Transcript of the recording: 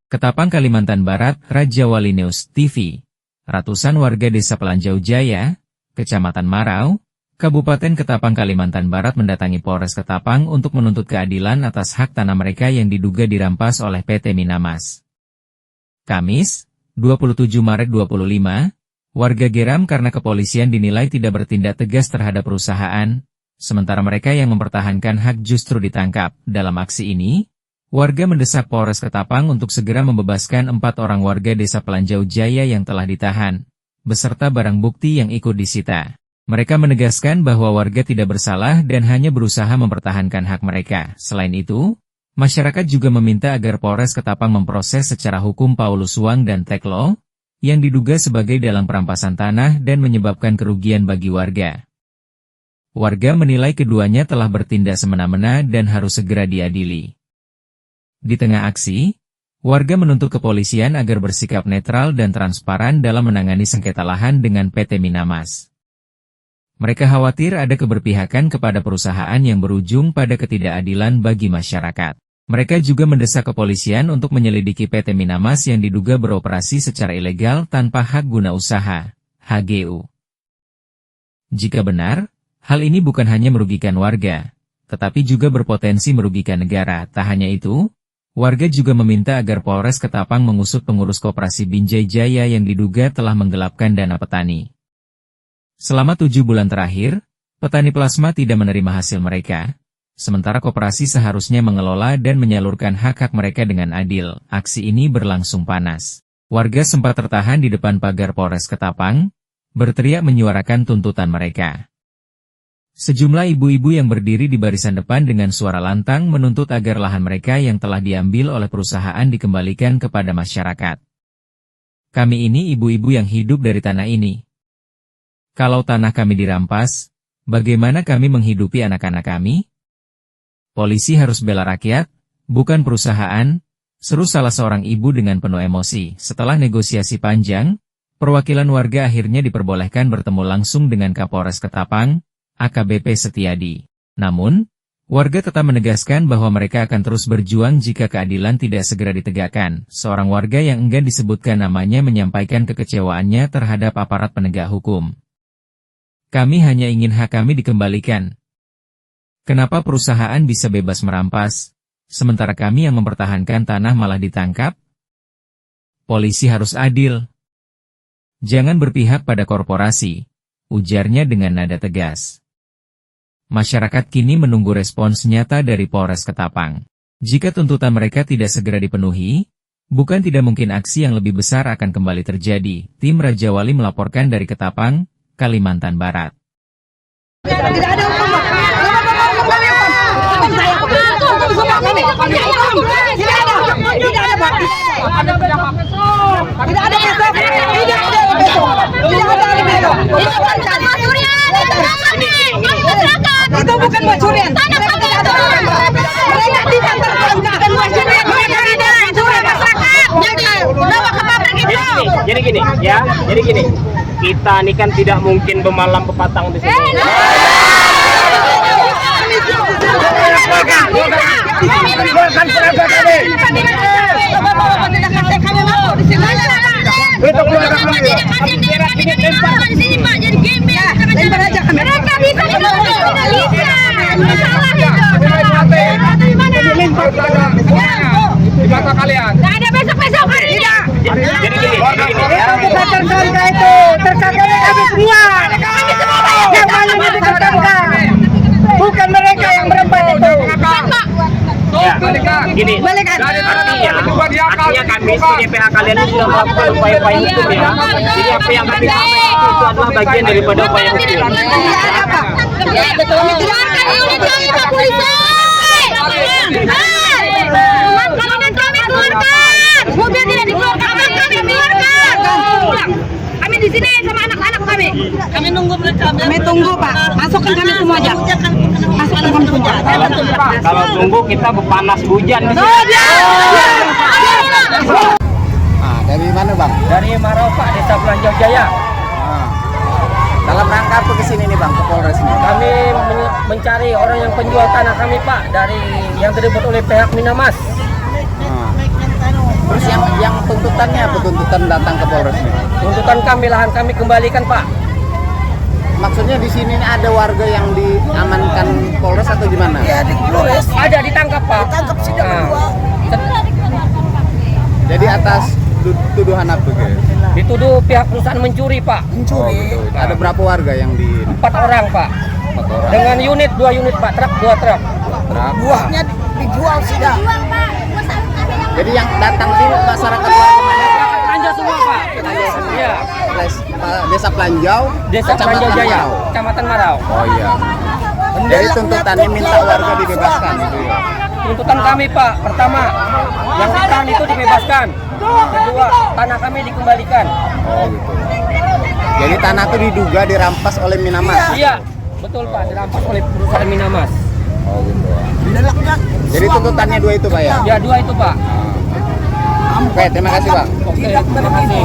Ketapang, Kalimantan Barat, Raja Wali News TV. Ratusan warga Desa Pelanjau Jaya, Kecamatan Marau, Kabupaten Ketapang, Kalimantan Barat mendatangi Polres Ketapang untuk menuntut keadilan atas hak tanah mereka yang diduga dirampas oleh PT Minamas. Kamis, 27 Maret 2025, warga geram karena kepolisian dinilai tidak bertindak tegas terhadap perusahaan, sementara mereka yang mempertahankan hak justru ditangkap. Dalam aksi ini, warga mendesak Polres Ketapang untuk segera membebaskan 4 orang warga Desa Pelanjau Jaya yang telah ditahan, beserta barang bukti yang ikut disita. Mereka menegaskan bahwa warga tidak bersalah dan hanya berusaha mempertahankan hak mereka. Selain itu, masyarakat juga meminta agar Polres Ketapang memproses secara hukum Paulus Wang dan Teklo, yang diduga sebagai dalang perampasan tanah dan menyebabkan kerugian bagi warga. Warga menilai keduanya telah bertindak semena-mena dan harus segera diadili. Di tengah aksi, warga menuntut kepolisian agar bersikap netral dan transparan dalam menangani sengketa lahan dengan PT Minamas. Mereka khawatir ada keberpihakan kepada perusahaan yang berujung pada ketidakadilan bagi masyarakat. Mereka juga mendesak kepolisian untuk menyelidiki PT Minamas yang diduga beroperasi secara ilegal tanpa hak guna usaha, HGU. Jika benar, hal ini bukan hanya merugikan warga, tetapi juga berpotensi merugikan negara. Tak hanya itu, warga juga meminta agar Polres Ketapang mengusut pengurus Koperasi Binjai Jaya yang diduga telah menggelapkan dana petani. Selama 7 bulan terakhir, petani plasma tidak menerima hasil mereka, sementara koperasi seharusnya mengelola dan menyalurkan hak-hak mereka dengan adil. Aksi ini berlangsung panas. Warga sempat tertahan di depan pagar Polres Ketapang, berteriak menyuarakan tuntutan mereka. Sejumlah ibu-ibu yang berdiri di barisan depan dengan suara lantang menuntut agar lahan mereka yang telah diambil oleh perusahaan dikembalikan kepada masyarakat. Kami ini ibu-ibu yang hidup dari tanah ini. Kalau tanah kami dirampas, bagaimana kami menghidupi anak-anak kami? Polisi harus bela rakyat, bukan perusahaan, seru salah seorang ibu dengan penuh emosi. Setelah negosiasi panjang, perwakilan warga akhirnya diperbolehkan bertemu langsung dengan Kapolres Ketapang, AKBP Setiadi. Namun, warga tetap menegaskan bahwa mereka akan terus berjuang jika keadilan tidak segera ditegakkan. Seorang warga yang enggan disebutkan namanya menyampaikan kekecewaannya terhadap aparat penegak hukum. Kami hanya ingin hak kami dikembalikan. Kenapa perusahaan bisa bebas merampas, sementara kami yang mempertahankan tanah malah ditangkap? Polisi harus adil. Jangan berpihak pada korporasi, ujarnya dengan nada tegas. Masyarakat kini menunggu respons nyata dari Polres Ketapang. Jika tuntutan mereka tidak segera dipenuhi, bukan tidak mungkin aksi yang lebih besar akan kembali terjadi. Tim Raja Wali melaporkan dari Ketapang, Kalimantan Barat. Tidak ada hukum. Itu bukan pencurian. Mereka tidak tertangkap. Jadi gini, kita ini kan tidak mungkin bemalam pepatang di sini. Tidak ada besok-besok hari ini. Jadi gini, Tersangka itu, tersangkanya kami semua. Yang mana yang ditersangka? Bukan mereka yang berempat itu. Gini, artinya kami sebagai pihak kalian ini sudah melakukan upaya-upaya hukum ya. Jadi apa yang kami sampaikan itu adalah bagian daripada upaya hukum. Mobil tidak dikeluarkan, kami keluarkan. Kami di sini sama anak-anak kami. Kami nunggu mereka. Kami tunggu Pak. Masukkan kami semua aja. Masukkan kami semua. Kalau tunggu kita panas hujan di sini. Dari mana Bang? Dari Marau Pak, Desa Pelanjau Jaya. Dalam rangka apa kesini nih Bang, ke Polres ini? Kami mencari orang yang penjual tanah kami Pak, dari yang terlibat oleh pihak Minamas. Terus yang tuntutannya apa? Tuntutan datang ke Polres ini? Tuntutan kami, lahan kami kembalikan, Pak. Maksudnya di sini ada warga yang diamankan Polres atau gimana? Ya di Polres. Ada ditangkap, Pak. Ditangkap sidang Nah, kedua. Jadi atas tuduhan apa guys? dituduh pihak perusahaan mencuri, Pak. Mencuri. Ada berapa warga yang di 4 orang, Pak. 4 orang? Dengan unit 2 unit, Pak. Truk 2 truk. Buahnya dijual sudah. Jadi yang datang sini masyarakat warga mana? Pelanjau semua, Pak. Iya. Desa Pelanjau, Desa Kecamatan Pelanjau Jaya, Marau. Kecamatan Marau. Oh iya. Jadi tuntutannya minta warga dibebaskan gitu ya. Tuntutan kami, Pak, pertama, yang ditahan itu dibebaskan. Kedua, tanah kami dikembalikan. Oh gitu. Jadi tanah itu diduga dirampas oleh Minamas. Iya, betul, Pak, dirampas oleh perusahaan Minamas. Oh gitu. Mendelaknya. Jadi tuntutannya 2 itu Pak ya? Ya, 2 itu, Pak. Oke, terima kasih Pak. Oke, terima kasih.